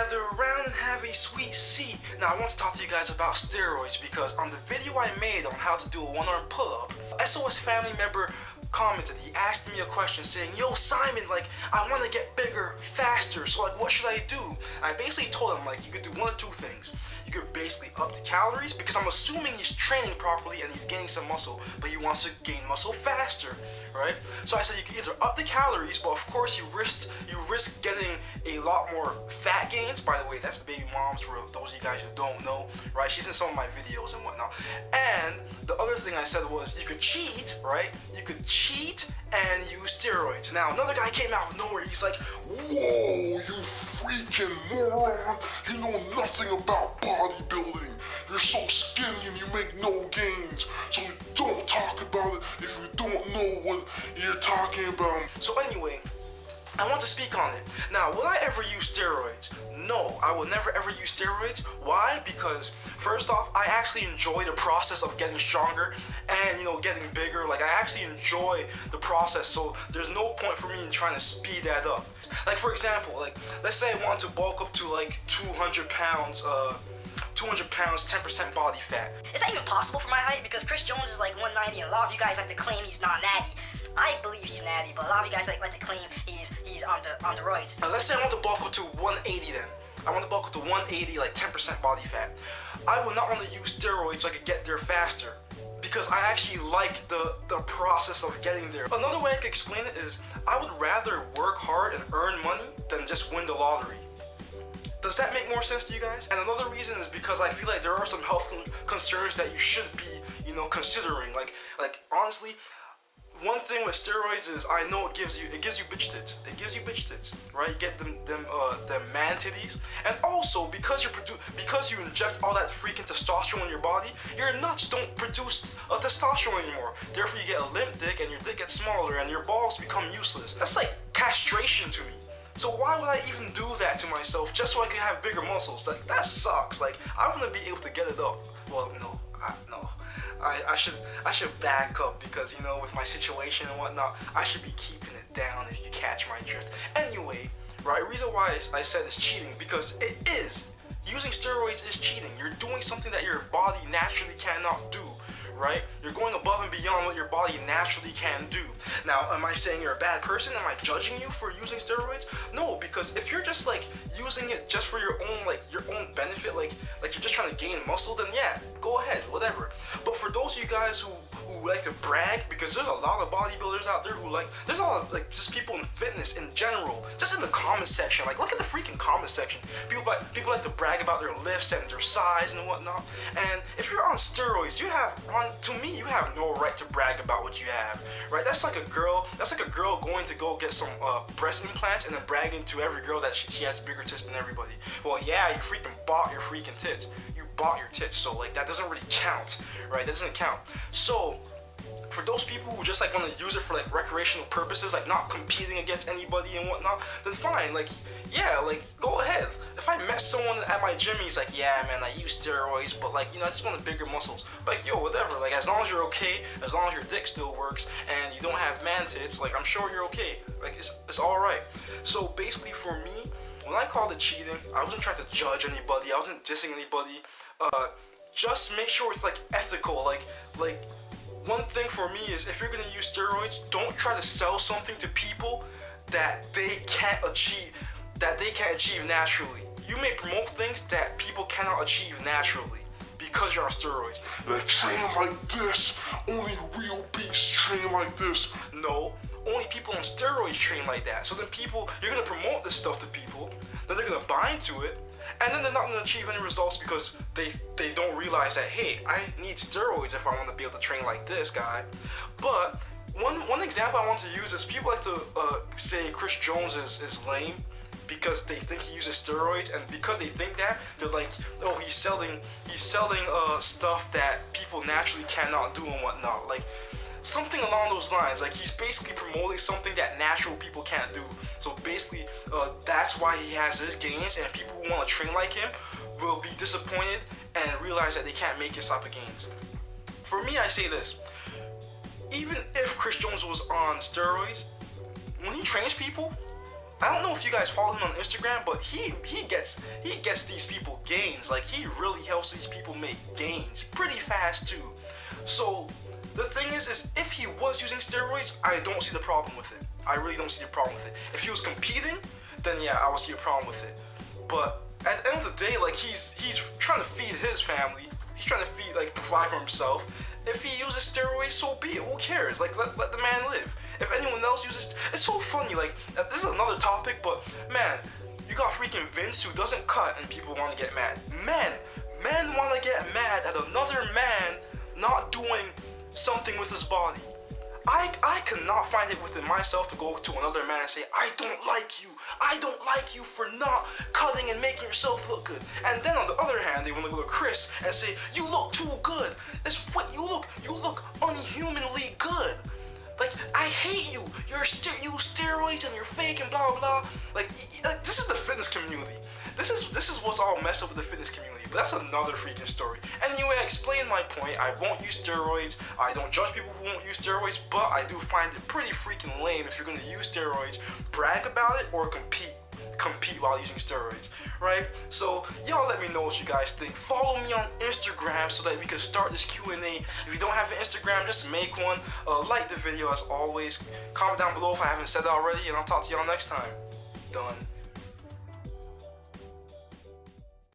gather around and have a sweet seat. Now I want to talk to you guys about steroids because on the video I made on how to do a one-arm pull-up, SOS family member commented, he asked me a question saying, yo Simon, like I want to get bigger faster, so like what should I do? I basically told him like you could do one or two things. You could basically up the calories, because I'm assuming he's training properly and he's gaining some muscle, but he wants to gain muscle faster, right? So I said you can either up the calories, but of course you risk getting a lot more fat gains. By the way, that's the baby moms for those of you guys who don't know, right? She's in some of my videos and whatnot. And the other thing I said was you could cheat, right? You could cheat and use steroids. Now another guy came out of nowhere, he's like, whoa, you freaking moron, you know nothing about bodybuilding. You're so skinny and you make no gains, so don't talk about it if you don't know what you're talking about. So anyway, I want to speak on it. Now, will I ever use steroids? No, I will never ever use steroids. Why? Because first off, I actually enjoy the process of getting stronger and, you know, getting bigger. Like I actually enjoy the process, so there's no point for me in trying to speed that up. Like for example, like let's say I want to bulk up to like 200 pounds, 10% body fat. Is that even possible for my height? Because Chris Jones is like 190 and a lot of you guys like to claim he's not natty. I believe he's natty, but a lot of you guys like to claim he's on the roids. Let's say I want to bulk up to 180 then. I want to bulk up to 180, like 10% body fat. I would not want to use steroids so I could get there faster, because I actually like the process of getting there. Another way I could explain it is I would rather work hard and earn money than just win the lottery. Does that make more sense to you guys? And another reason is because I feel like there are some health concerns that you should be, you know, considering. Like honestly, one thing with steroids is I know it gives you bitch tits. It gives you bitch tits, right? You get them man titties, and also because you inject all that freaking testosterone in your body, your nuts don't produce testosterone anymore. Therefore, you get a limp dick, and your dick gets smaller, and your balls become useless. That's like castration to me. So why would I even do that to myself just so I can have bigger muscles? Like that sucks. Like I want to be able to get it up. Well, no. I should back up, because you know, with my situation and whatnot, I should be keeping it down, if you catch my drift. Anyway, right, reason why I said it's cheating, because it is. Using steroids is cheating. You're doing something that your body naturally cannot do, right? You're going above and beyond what your body naturally can do. Now, am I saying you're a bad person? Am I judging you for using steroids? No, because if you're just like using it just for your own benefit, like you're just trying to gain muscle, then yeah, go ahead, whatever. But for those of you guys who like to brag, because there's a lot of bodybuilders out there who there's a lot of like just people in fitness in general, just in the comment section, like look at the freaking comment section. People like to brag about their lifts and their size and whatnot. And if you're on steroids, you have no right to brag about what you have, right? That's like a girl going to go get some breast implants and then bragging to every girl that she has bigger tits than everybody. Well, yeah, you freaking bought your freaking tits. You bought your tits, so like that doesn't really count, right? That doesn't count. So for those people who just like want to use it for like recreational purposes, like not competing against anybody and whatnot, then fine, like yeah, like go ahead. If I met someone at my gym, he's like, yeah man, I use steroids, but like, you know, I just want the bigger muscles. But like, yo, whatever, like as long as you're okay, as long as your dick still works and you don't have man tits, like I'm sure you're okay. Like it's alright. So basically for me, when I called it cheating, I wasn't trying to judge anybody, I wasn't dissing anybody. Just make sure it's like ethical. Like one thing for me is, if you're gonna use steroids, don't try to sell something to people that they can't achieve naturally. You may promote things that people cannot achieve naturally because you're on steroids. They train like this. Only real beasts train like this. No, only people on steroids train like that. So then you're gonna promote this stuff to people, then they're gonna buy into it, and then they're not gonna achieve any results because they don't realize that, hey, I need steroids if I want to be able to train like this guy. But one example I want to use is people like to say Chris Jones is lame because they think he uses steroids, and because they think that, they're like, oh, he's selling stuff that people naturally cannot do and whatnot. Like something along those lines. Like he's basically promoting something that natural people can't do. So basically, that's why he has his gains, and people who want to train like him will be disappointed and realize that they can't make his type of gains. For me, I say this: even if Chris Jones was on steroids, when he trains people, I don't know if you guys follow him on Instagram, but he gets these people gains. Like, he really helps these people make gains pretty fast too. So the thing is if he was using steroids, I don't see the problem with it. I really don't see the problem with it. If he was competing, then yeah, I would see a problem with it. But at the end of the day, like, he's trying to feed his family. He's trying to feed, like, provide for himself. If he uses steroids, so be it. Who cares? Like, let the man live. If anyone else uses, it's so funny. Like, this is another topic, but man, you got freaking Vince who doesn't cut, and people want to get mad. Men want to get mad at another man not doing something with his body. I cannot find it within myself to go to another man and say, I don't like you for not cutting and making yourself look good. And then on the other hand, they want to go to Chris and say, you look too good. It's what you look unhumanly good. Like, I hate you. You use steroids and you're fake and blah blah. Like, this is the fitness community. This is what's all messed up with the fitness community. But that's another freaking story. Anyway, I explained my point. I won't use steroids. I don't judge people who won't use steroids, but I do find it pretty freaking lame if you're gonna use steroids, brag about it, or compete while using steroids, right? So y'all let me know what you guys think. Follow me on Instagram so that we can start this Q&A. If you don't have an Instagram, just make one. Like the video as always. Comment down below if I haven't said that already, and I'll talk to y'all next time. Done.